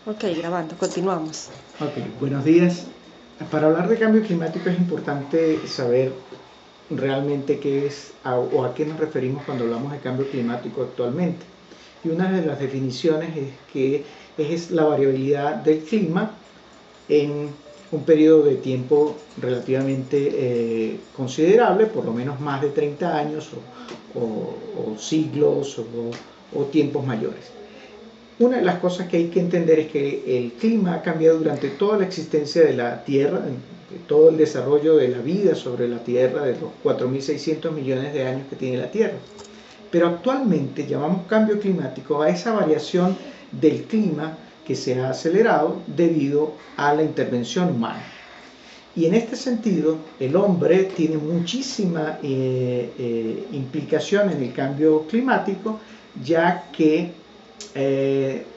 Ok, grabando, continuamos. Ok, buenos días. Para hablar de cambio climático es importante saber realmente qué es o a qué nos referimos cuando hablamos de cambio climático actualmente. Y una de las definiciones es que es la variabilidad del clima en un periodo de tiempo relativamente considerable, por lo menos más de 30 años o siglos o tiempos mayores. Una de las cosas que hay que entender es que el clima ha cambiado durante toda la existencia de la Tierra, de todo el desarrollo de la vida sobre la Tierra, de los 4.600 millones de años que tiene la Tierra. Pero actualmente llamamos cambio climático a esa variación del clima que se ha acelerado debido a la intervención humana. Y en este sentido, el hombre tiene muchísima implicación en el cambio climático, ya que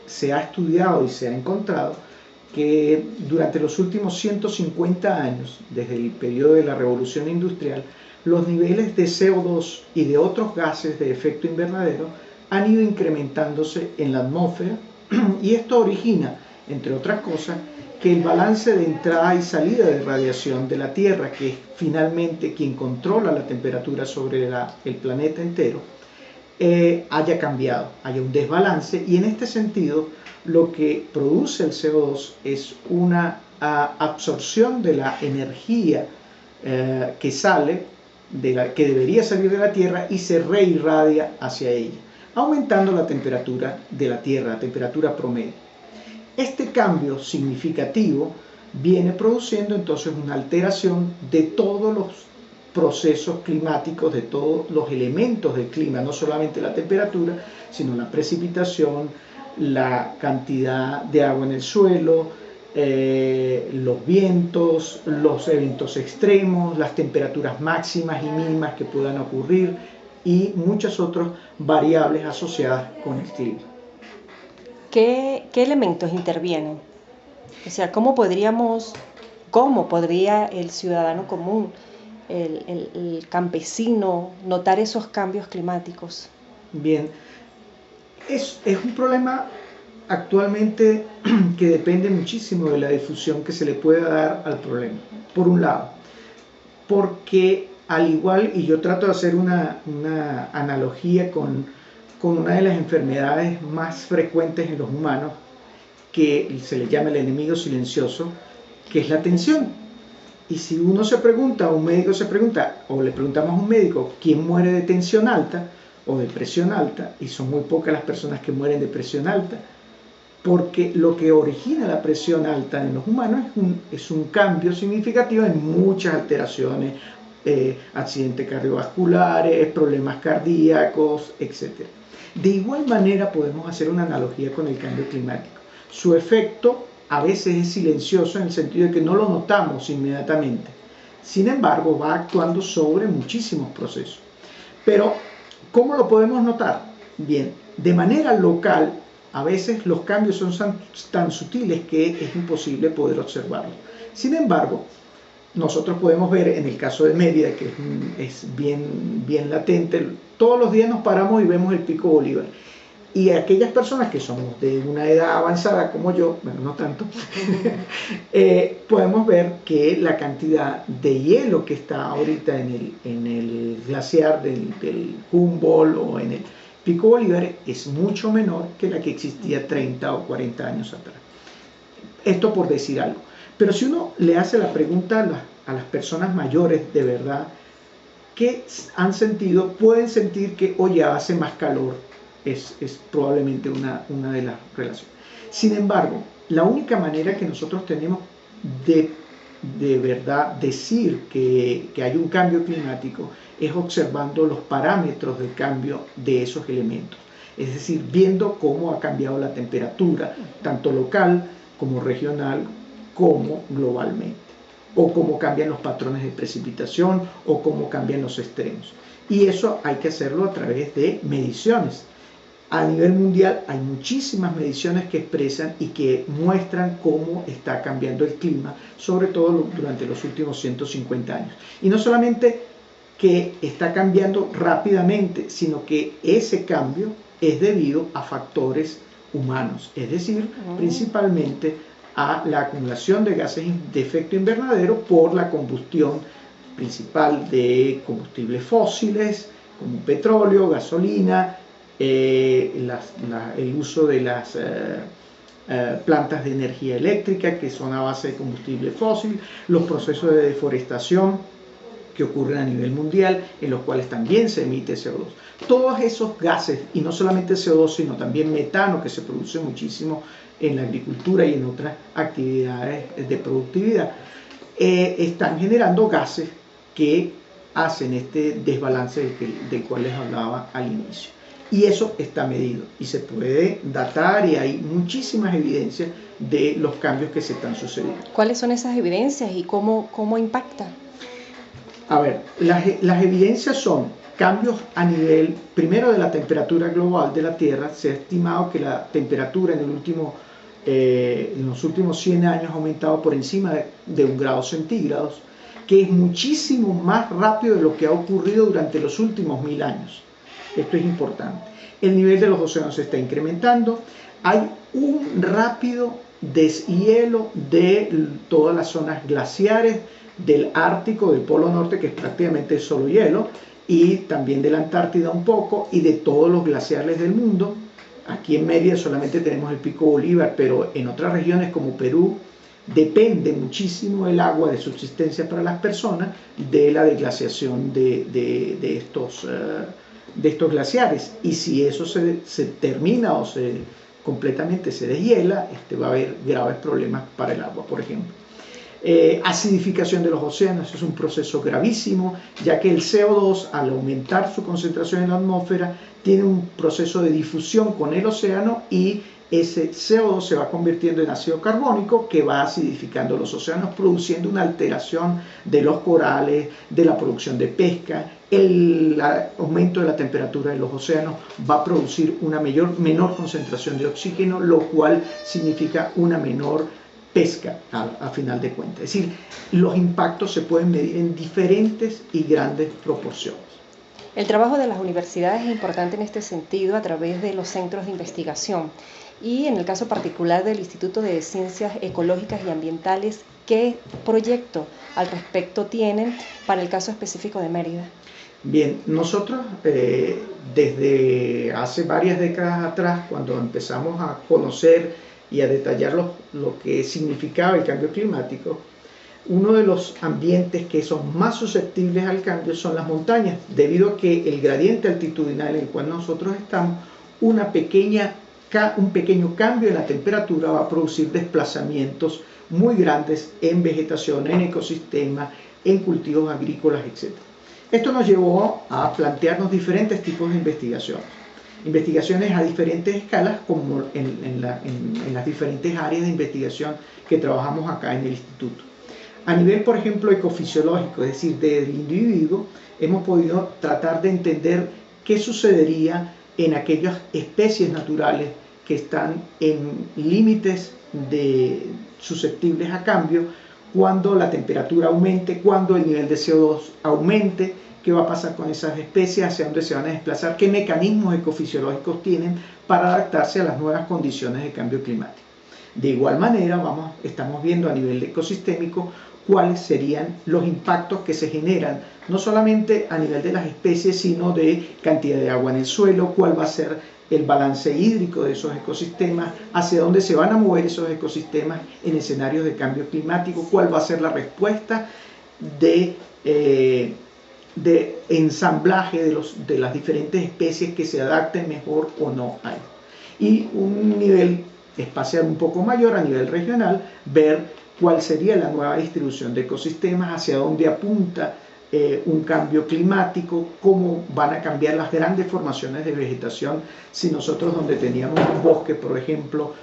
se ha estudiado y se ha encontrado que durante los últimos 150 años, desde el periodo de la revolución industrial, los niveles de CO2 y de otros gases de efecto invernadero han ido incrementándose en la atmósfera y esto origina, entre otras cosas, que el balance de entrada y salida de radiación de la Tierra, que es finalmente quien controla la temperatura sobre el planeta entero, haya cambiado, haya un desbalance, y en este sentido lo que produce el CO2 es una absorción de la energía que sale, que debería salir de la Tierra y se reirradia hacia ella, aumentando la temperatura de la Tierra, la temperatura promedio. Este cambio significativo viene produciendo entonces una alteración de todos los procesos climáticos, de todos los elementos del clima, no solamente la temperatura, sino la precipitación, la cantidad de agua en el suelo, los vientos, los eventos extremos, las temperaturas máximas y mínimas que puedan ocurrir y muchas otras variables asociadas con el clima. ¿Qué elementos intervienen? O sea, ¿cómo podría el ciudadano común, el campesino, notar esos cambios climáticos? Bien, es un problema actualmente que depende muchísimo de la difusión que se le pueda dar al problema. Por un lado, porque al igual, y yo trato de hacer una analogía con una de las enfermedades más frecuentes en los humanos, que se le llama el enemigo silencioso, que es la tensión. Y si uno se pregunta, un médico se pregunta, o le preguntamos a un médico, ¿quién muere de tensión alta o de presión alta? Y son muy pocas las personas que mueren de presión alta, porque lo que origina la presión alta en los humanos es un cambio significativo en muchas alteraciones, accidentes cardiovasculares, problemas cardíacos, etc. De igual manera podemos hacer una analogía con el cambio climático. Su efecto a veces es silencioso en el sentido de que no lo notamos inmediatamente. Sin embargo, va actuando sobre muchísimos procesos. Pero, ¿cómo lo podemos notar? Bien, de manera local, a veces los cambios son tan sutiles que es imposible poder observarlos. Sin embargo, nosotros podemos ver en el caso de Mérida, que es bien latente, todos los días nos paramos y vemos el Pico Bolívar. Y aquellas personas que somos de una edad avanzada como yo, bueno, no tanto, podemos ver que la cantidad de hielo que está ahorita en el glaciar del Humboldt o en el Pico Bolívar es mucho menor que la que existía 30 o 40 años atrás. Esto por decir algo. Pero si uno le hace la pregunta a las personas mayores de verdad, ¿qué han sentido? Pueden sentir que hoy hace más calor, es probablemente una de las relaciones. Sin embargo, la única manera que nosotros tenemos de verdad decir que hay un cambio climático es observando los parámetros del cambio de esos elementos. Es decir, viendo cómo ha cambiado la temperatura, tanto local como regional, como globalmente, o cómo cambian los patrones de precipitación, o cómo cambian los extremos. Y eso hay que hacerlo a través de mediciones. A nivel mundial hay muchísimas mediciones que expresan y que muestran cómo está cambiando el clima, sobre todo durante los últimos 150 años. Y no solamente que está cambiando rápidamente, sino que ese cambio es debido a factores humanos, es decir, principalmente a la acumulación de gases de efecto invernadero por la combustión principal de combustibles fósiles, como petróleo, gasolina, el uso de las plantas de energía eléctrica que son a base de combustible fósil, los procesos de deforestación que ocurren a nivel mundial, en los cuales también se emite CO2. Todos esos gases, y no solamente CO2, sino también metano, que se produce muchísimo en la agricultura y en otras actividades de productividad, están generando gases que hacen este desbalance del cual les hablaba al inicio. Y eso está medido y se puede datar, y hay muchísimas evidencias de los cambios que se están sucediendo. ¿Cuáles son esas evidencias y cómo impacta? A ver, las evidencias son cambios a nivel, primero, de la temperatura global de la Tierra. Se ha estimado que la temperatura en los últimos 100 años ha aumentado por encima de 1 grado centígrados, que es muchísimo más rápido de lo que ha ocurrido durante los últimos 1000 años. Esto es importante. El nivel de los océanos se está incrementando. Hay un rápido deshielo de todas las zonas glaciares del Ártico, del Polo Norte, que es prácticamente solo hielo, y también de la Antártida un poco, y de todos los glaciares del mundo. Aquí en Mérida solamente tenemos el Pico Bolívar, pero en otras regiones como Perú depende muchísimo el agua de subsistencia para las personas de la deglaciación de estos glaciares. Y si eso se termina o completamente se deshiela, va a haber graves problemas para el agua, por ejemplo. Acidificación de los océanos es un proceso gravísimo, ya que el CO2, al aumentar su concentración en la atmósfera, tiene un proceso de difusión con el océano, y ese CO2 se va convirtiendo en ácido carbónico, que va acidificando los océanos, produciendo una alteración de los corales, de la producción de pesca. El aumento de la temperatura de los océanos va a producir una menor concentración de oxígeno, lo cual significa una menor pesca a final de cuentas. Es decir, los impactos se pueden medir en diferentes y grandes proporciones. El trabajo de las universidades es importante en este sentido a través de los centros de investigación, y en el caso particular del Instituto de Ciencias Ecológicas y Ambientales, ¿qué proyecto al respecto tienen para el caso específico de Mérida? Bien, nosotros desde hace varias décadas atrás, cuando empezamos a conocer y a detallar lo que significaba el cambio climático, uno de los ambientes que son más susceptibles al cambio son las montañas, debido a que el gradiente altitudinal en el cual nosotros estamos, un pequeño cambio en la temperatura va a producir desplazamientos muy grandes en vegetación, en ecosistemas, en cultivos agrícolas, etc. Esto nos llevó a plantearnos diferentes tipos de investigaciones a diferentes escalas, como en las diferentes áreas de investigación que trabajamos acá en el instituto. A nivel, por ejemplo, ecofisiológico, es decir, del individuo, hemos podido tratar de entender qué sucedería en aquellas especies naturales que están en límites susceptibles a cambio, cuando la temperatura aumente, cuando el nivel de CO2 aumente. ¿Qué va a pasar con esas especies? ¿Hacia dónde se van a desplazar? ¿Qué mecanismos ecofisiológicos tienen para adaptarse a las nuevas condiciones de cambio climático? De igual manera, estamos viendo a nivel ecosistémico cuáles serían los impactos que se generan, no solamente a nivel de las especies, sino de cantidad de agua en el suelo, cuál va a ser el balance hídrico de esos ecosistemas, hacia dónde se van a mover esos ecosistemas en escenarios de cambio climático, cuál va a ser la respuesta de ensamblaje de las diferentes especies que se adapten mejor o no a él. Y un nivel espacial un poco mayor, a nivel regional, ver cuál sería la nueva distribución de ecosistemas, hacia dónde apunta un cambio climático, cómo van a cambiar las grandes formaciones de vegetación. Si nosotros, donde teníamos un bosque, por ejemplo,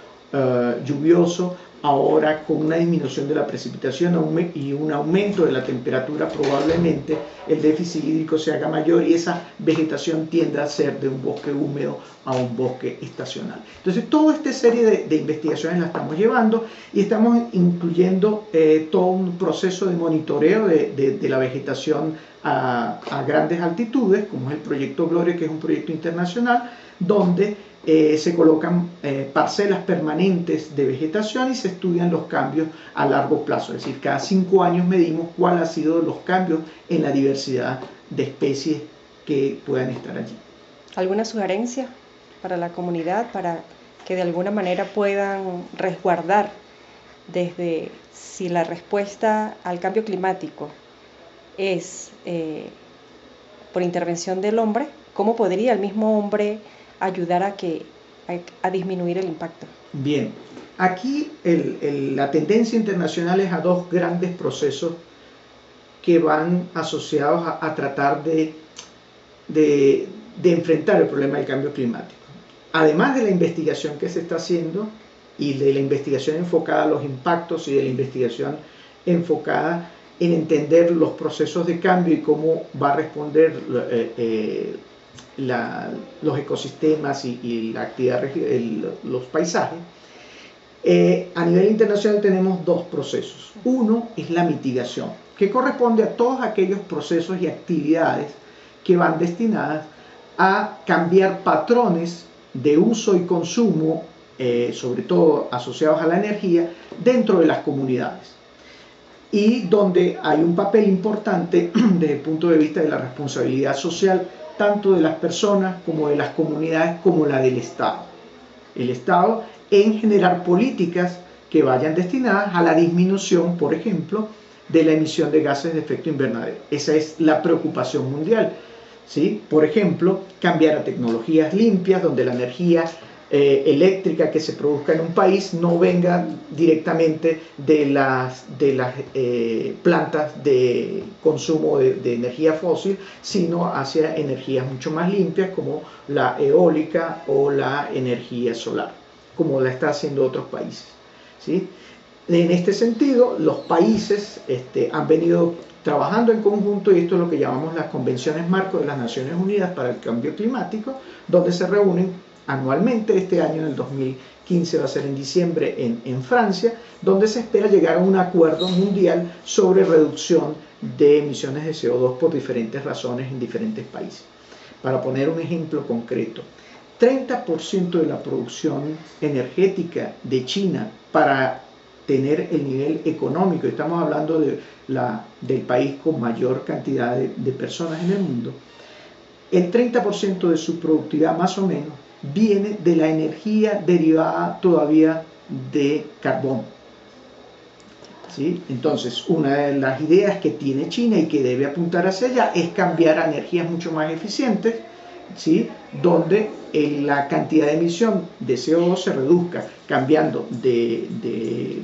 lluvioso, ahora con una disminución de la precipitación y un aumento de la temperatura, probablemente el déficit hídrico se haga mayor y esa vegetación tienda a ser de un bosque húmedo a un bosque estacional. Entonces, toda esta serie de investigaciones la estamos llevando, y estamos incluyendo todo un proceso de monitoreo de la vegetación a grandes altitudes, como es el proyecto Gloria, que es un proyecto internacional, donde se colocan parcelas permanentes de vegetación y se estudian los cambios a largo plazo. Es decir, cada 5 años medimos cuáles han sido los cambios en la diversidad de especies que puedan estar allí. ¿Alguna sugerencia para la comunidad para que de alguna manera puedan resguardar desde si la respuesta al cambio climático es por intervención del hombre, cómo podría el mismo hombre ayudar a disminuir el impacto? Bien, aquí la tendencia internacional es a 2 grandes procesos que van asociados a tratar de enfrentar el problema del cambio climático. Además de la investigación que se está haciendo y de la investigación enfocada a los impactos y de la investigación enfocada en entender los procesos de cambio y cómo va a responder los ecosistemas y la actividad, los paisajes, a nivel internacional tenemos 2 procesos. Uno es la mitigación, que corresponde a todos aquellos procesos y actividades que van destinadas a cambiar patrones de uso y consumo, sobre todo asociados a la energía, dentro de las comunidades. Y donde hay un papel importante desde el punto de vista de la responsabilidad social, tanto de las personas como de las comunidades, como la del Estado. El Estado en generar políticas que vayan destinadas a la disminución, por ejemplo, de la emisión de gases de efecto invernadero. Esa es la preocupación mundial, ¿sí? Por ejemplo, cambiar a tecnologías limpias, donde la energía eléctrica que se produzca en un país no venga directamente de las plantas de consumo de energía fósil, sino hacia energías mucho más limpias como la eólica o la energía solar, como la está haciendo otros países, ¿sí? En este sentido, los países han venido trabajando en conjunto, y esto es lo que llamamos las convenciones marco de las Naciones Unidas para el Cambio Climático, donde se reúnen anualmente. Este año, en el 2015, va a ser en diciembre en Francia, donde se espera llegar a un acuerdo mundial sobre reducción de emisiones de CO2 por diferentes razones en diferentes países. Para poner un ejemplo concreto, 30% de la producción energética de China para tener el nivel económico, estamos hablando del país con mayor cantidad de personas en el mundo, el 30% de su productividad más o menos viene de la energía derivada todavía de carbón, ¿sí? Entonces, una de las ideas que tiene China y que debe apuntar hacia allá es cambiar a energías mucho más eficientes, ¿sí? Donde la cantidad de emisión de CO2 se reduzca, cambiando de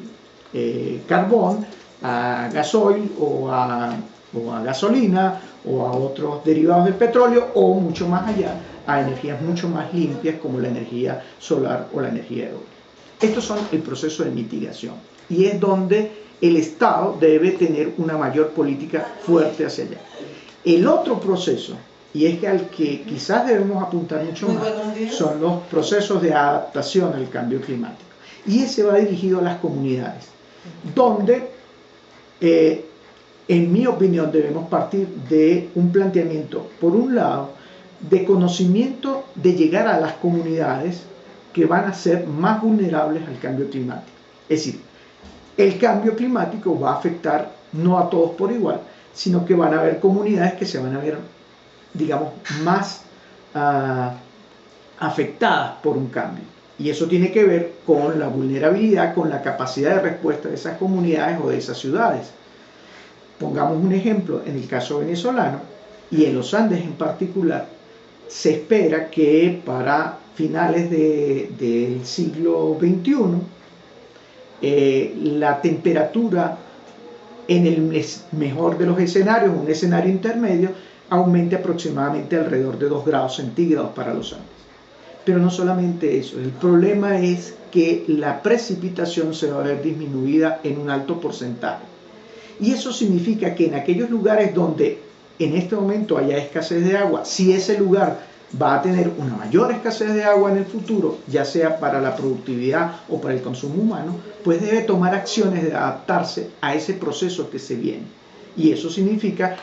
carbón a gasoil o a gasolina o a otros derivados del petróleo, o mucho más allá, a energías mucho más limpias como la energía solar o la energía eólica. Estos son el proceso de mitigación, y es donde el Estado debe tener una mayor política fuerte hacia allá. El otro proceso, y es que al que quizás debemos apuntar mucho más, son los procesos de adaptación al cambio climático. Y ese va dirigido a las comunidades, donde, en mi opinión, debemos partir de un planteamiento, por un lado, de conocimiento de llegar a las comunidades que van a ser más vulnerables al cambio climático. Es decir, el cambio climático va a afectar no a todos por igual, sino que van a haber comunidades que se van a ver, digamos, más afectadas por un cambio. Y eso tiene que ver con la vulnerabilidad, con la capacidad de respuesta de esas comunidades o de esas ciudades. Pongamos un ejemplo, en el caso venezolano, y en los Andes en particular, se espera que para finales del siglo XXI, la temperatura en el mejor de los escenarios, un escenario intermedio, aumente aproximadamente alrededor de 2 grados centígrados para los Andes. Pero no solamente eso, el problema es que la precipitación se va a ver disminuida en un alto porcentaje. Y eso significa que en aquellos lugares donde en este momento haya escasez de agua, si ese lugar va a tener una mayor escasez de agua en el futuro, ya sea para la productividad o para el consumo humano, pues debe tomar acciones de adaptarse a ese proceso que se viene. Y eso significa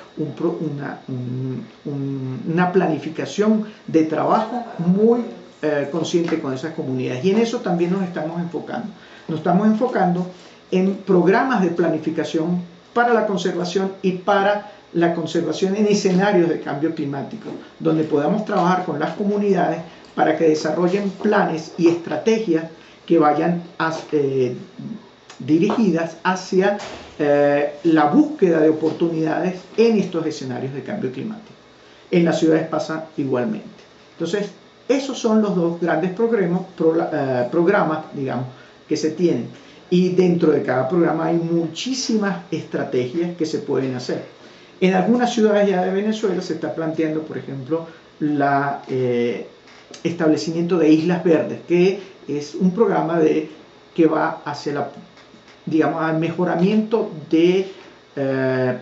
una planificación de trabajo muy consciente con esas comunidades. Y en eso también nos estamos enfocando. Nos estamos enfocando en programas de planificación para la conservación y para la conservación en escenarios de cambio climático, donde podamos trabajar con las comunidades para que desarrollen planes y estrategias que vayan dirigidas hacia la búsqueda de oportunidades en estos escenarios de cambio climático. En las ciudades pasa igualmente. Entonces, esos son los dos grandes programas, digamos, que se tienen. Y dentro de cada programa hay muchísimas estrategias que se pueden hacer. En algunas ciudades ya de Venezuela se está planteando, por ejemplo, el establecimiento de islas verdes, que es un programa que va hacia digamos, al mejoramiento de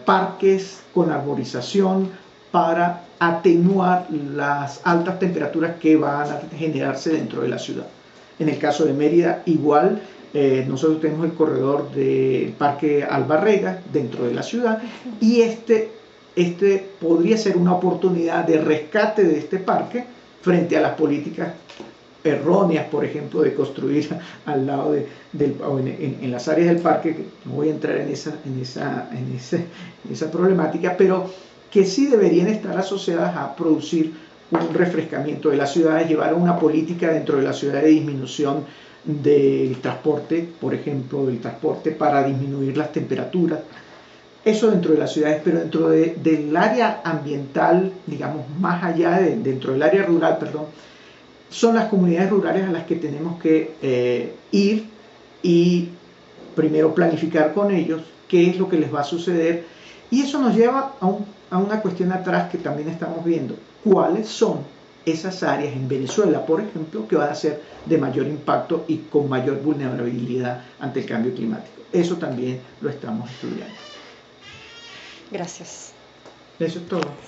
parques con arborización para atenuar las altas temperaturas que van a generarse dentro de la ciudad. En el caso de Mérida, igual, nosotros tenemos el corredor del Parque Albarrega dentro de la ciudad, y este podría ser una oportunidad de rescate de este parque frente a las políticas erróneas, por ejemplo, de construir al lado en las áreas del parque, que no voy a entrar en esa problemática, pero que sí deberían estar asociadas a producir un refrescamiento de las ciudades, llevar una política dentro de la ciudad de disminución del transporte, por ejemplo, del transporte para disminuir las temperaturas. Eso dentro de las ciudades, pero dentro del área ambiental, digamos, más allá, dentro del área rural, perdón, son las comunidades rurales a las que tenemos que ir y primero planificar con ellos qué es lo que les va a suceder. Y eso nos lleva a una cuestión atrás que también estamos viendo. ¿Cuáles son esas áreas en Venezuela, por ejemplo, que van a ser de mayor impacto y con mayor vulnerabilidad ante el cambio climático? Eso también lo estamos estudiando. Gracias. Eso es todo.